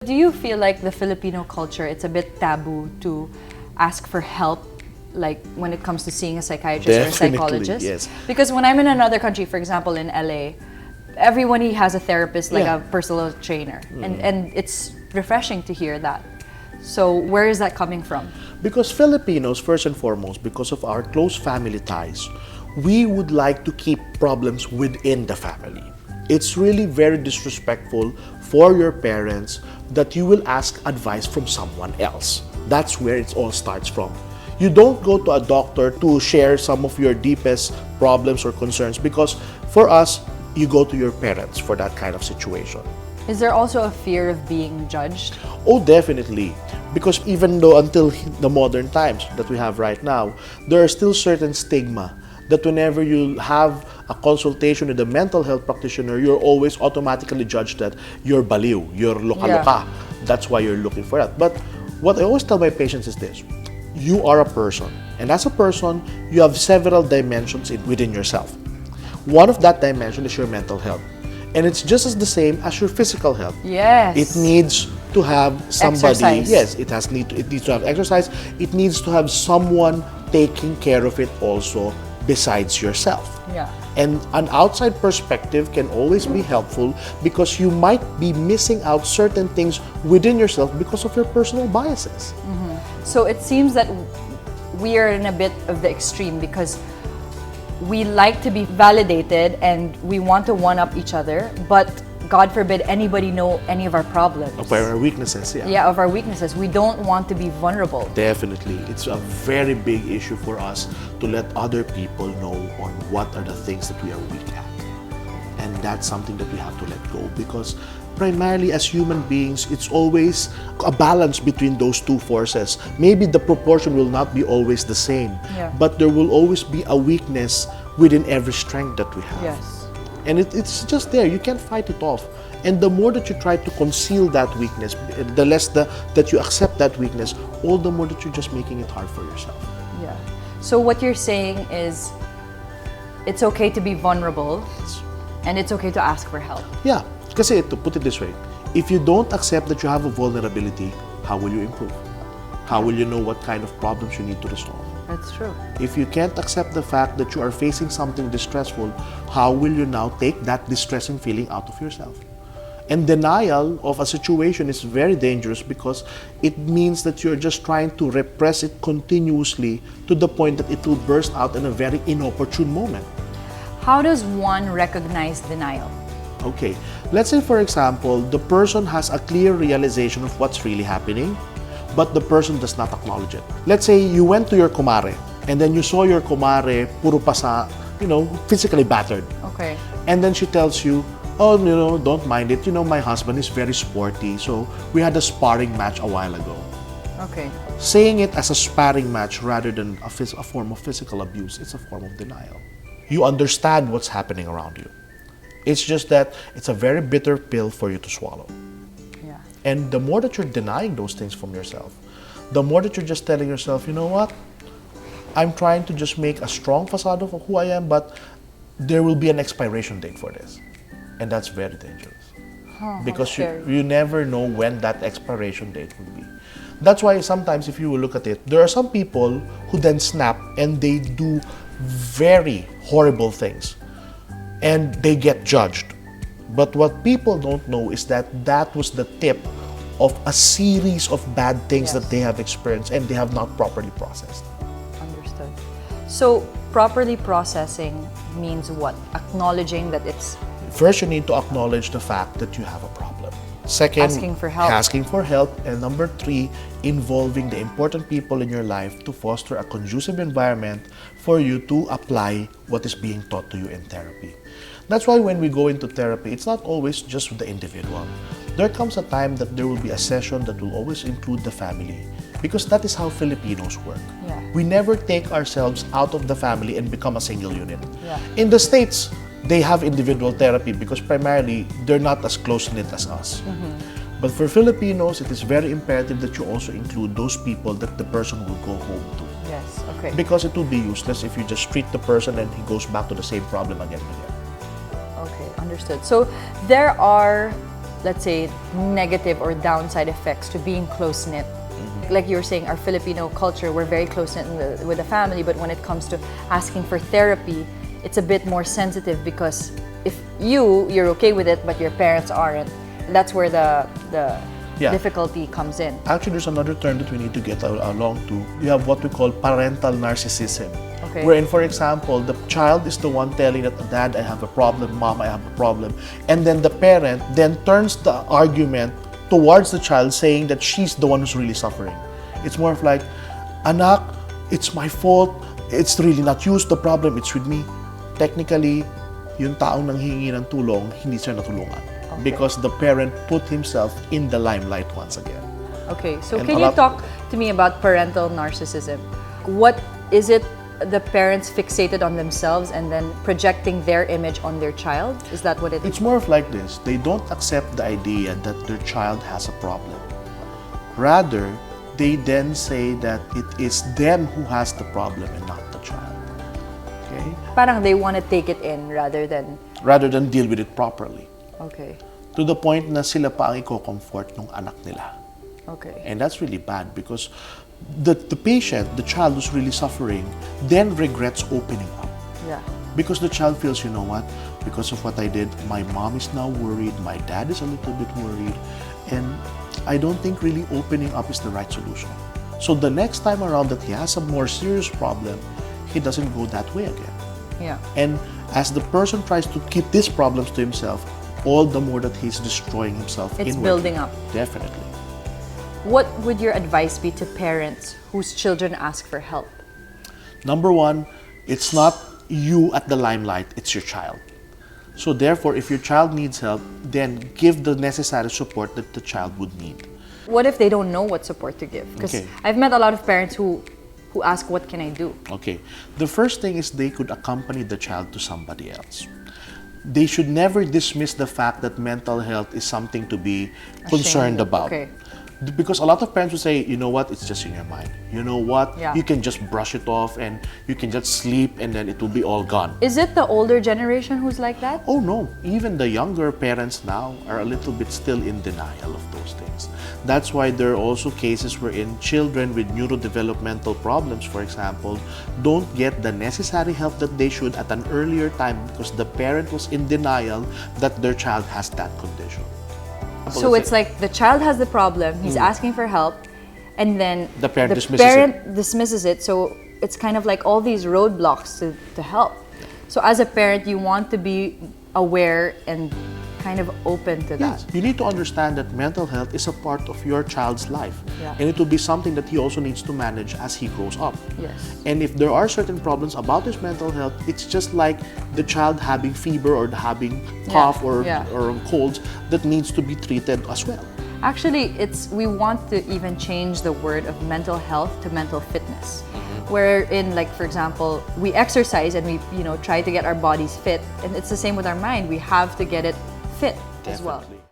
do you feel like the Filipino culture, it's a bit taboo to ask for help, like when it comes to seeing a psychiatrist or a psychologist? Yes. Because when I'm in another country, for example in LA, everyone has a therapist, like a personal trainer. And it's refreshing to hear that. So where is that coming from? Because Filipinos, first and foremost, because of our close family ties, we would like to keep problems within the family. It's really very disrespectful for your parents that you will ask advice from someone else. That's where it all starts from. You don't go to a doctor to share some of your deepest problems or concerns, because for us, you go to your parents for that kind of situation. Is there also a fear of being judged? Oh, definitely. Because even though until the modern times that we have right now, there are still certain stigma that whenever you have a consultation with a mental health practitioner, you're always automatically judged that you're baliw, you're loka-loka. That's why you're looking for that. But what I always tell my patients is this: you are a person, and as a person, you have several dimensions within yourself. One of that dimension is your mental health. And it's just as the same as your physical health. Yes. It needs to have somebody. Exercise. Yes, it needs to have exercise. It needs to have someone taking care of it also besides yourself. Yeah. And an outside perspective can always be helpful, because you might be missing out certain things within yourself because of your personal biases. So it seems that we are in a bit of the extreme, because we like to be validated and we want to one-up each other, but God forbid anybody know any of our problems. Of our weaknesses, Yeah, of our weaknesses. We don't want to be vulnerable. Definitely. It's a very big issue for us to let other people know on what are the things that we are weak at. And that's something that we have to let go, because primarily as human beings, it's always a balance between those two forces. Maybe the proportion will not be always the same, but there will always be a weakness within every strength that we have. Yes. And it's just there. You can't fight it off. And the more that you try to conceal that weakness, the less that you accept that weakness, all the more that you're just making it hard for yourself. Yeah. So what you're saying is, it's okay to be vulnerable, and it's okay to ask for help. Yeah. Kasi to put it this way, if you don't accept that you have a vulnerability, how will you improve? How will you know what kind of problems you need to resolve? That's true. If you can't accept the fact that you are facing something distressful, how will you now take that distressing feeling out of yourself? And denial of a situation is very dangerous, because it means that you're just trying to repress it continuously to the point that it will burst out in a very inopportune moment. How does one recognize denial? Okay, let's say for example, the person has a clear realization of what's really happening, but the person does not acknowledge it. Let's say you went to your kumare, and then you saw your kumare puro pasa, physically battered. Okay. And then she tells you, oh, don't mind it. My husband is very sporty, so we had a sparring match a while ago. Okay. Saying it as a sparring match rather than a form of physical abuse, it's a form of denial. You understand what's happening around you. It's just that it's a very bitter pill for you to swallow. Yeah. And the more that you're denying those things from yourself, the more that you're just telling yourself, you know what? I'm trying to just make a strong facade of who I am, but there will be an expiration date for this. And that's very dangerous. Because you never know when that expiration date will be. That's why sometimes if you will look at it, there are some people who then snap and they do very horrible things. And they get judged. But what people don't know is that that was the tip of a series of bad things that they have experienced and they have not properly processed. Understood. So properly processing means what? Acknowledging that it's... First, you need to acknowledge the fact that you have a problem. Second, asking for help. Asking for help. And number 3, involving the important people in your life to foster a conducive environment for you to apply what is being taught to you in therapy. That's why when we go into therapy, it's not always just with the individual. There comes a time that there will be a session that will always include the family, because that is how Filipinos work. Yeah. We never take ourselves out of the family and become a single unit. Yeah. In the States, they have individual therapy because primarily they're not as close-knit as us. But for Filipinos, it is very imperative that you also include those people that the person will go home to. Yes, okay. Because it would be useless if you just treat the person and he goes back to the same problem again and again. Okay, understood. So there are let's say, negative or downside effects to being close-knit. Like you were saying, our Filipino culture, we're very close-knit with the family, but when it comes to asking for therapy, it's a bit more sensitive because if you're okay with it, but your parents aren't, that's where the difficulty comes in. Actually, there's another term that we need to get along to. You have what we call parental narcissism. Okay. Wherein, for example, the child is the one telling that, Dad, I have a problem, Mom, I have a problem. And then the parent then turns the argument towards the child saying that she's the one who's really suffering. It's more of like, Anak, it's my fault. It's really not you, the problem, it's with me. Technically, yung taong nanghihingi ng tulong, hindi siya natulungan. Okay. Because the parent put himself in the limelight once again. Okay, so can you talk to me about parental narcissism? What is it? The parents fixated on themselves and then projecting their image on their child? Is that what it is? It's more of like this. They don't accept the idea that their child has a problem. Rather, they then say that it is them who has the problem and not the child. Okay? Parang they want to take it in rather than deal with it properly. Okay. To the point na sila pa ang i-comfort ng anak nila. Okay. And that's really bad because the patient, the child who's really suffering, then regrets opening up. Yeah. Because the child feels, you know what, because of what I did, my mom is now worried, my dad is a little bit worried, and I don't think really opening up is the right solution. So the next time around that he has a more serious problem, he doesn't go that way again. Yeah. And as the person tries to keep these problems to himself, all the more that he's destroying himself It's inwardly. building up. Definitely. What would your advice be to parents whose children ask for help? Number one, it's not you at the limelight, it's your child. So therefore, if your child needs help, then give the necessary support that the child would need. What if they don't know what support to give? Because I've met a lot of parents who ask, what can I do? Okay. The first thing is they could accompany the child to somebody else. They should never dismiss the fact that mental health is something to be concerned about. Okay. Because a lot of parents will say, you know what, it's just in your mind. You know what, you can just brush it off and you can just sleep and then it will be all gone. Is it the older generation who's like that? Oh no, even the younger parents now are a little bit still in denial of those things. That's why there are also cases wherein children with neurodevelopmental problems, for example, don't get the necessary help that they should at an earlier time because the parent was in denial that their child has that condition. So it's like the child has the problem, he's asking for help, and then the parent dismisses it. So it's kind of like all these roadblocks to help. So as a parent, you want to be aware and kind of open to that. Yes, you need to understand that mental health is a part of your child's life. Yeah. And it will be something that he also needs to manage as he grows up. Yes. And if there are certain problems about his mental health, it's just like the child having fever or having cough or colds that needs to be treated as well. Actually, we want to even change the word of mental health to mental fitness. Wherein, like, for example, we exercise and we, try to get our bodies fit. And it's the same with our mind. We have to get it fit as well.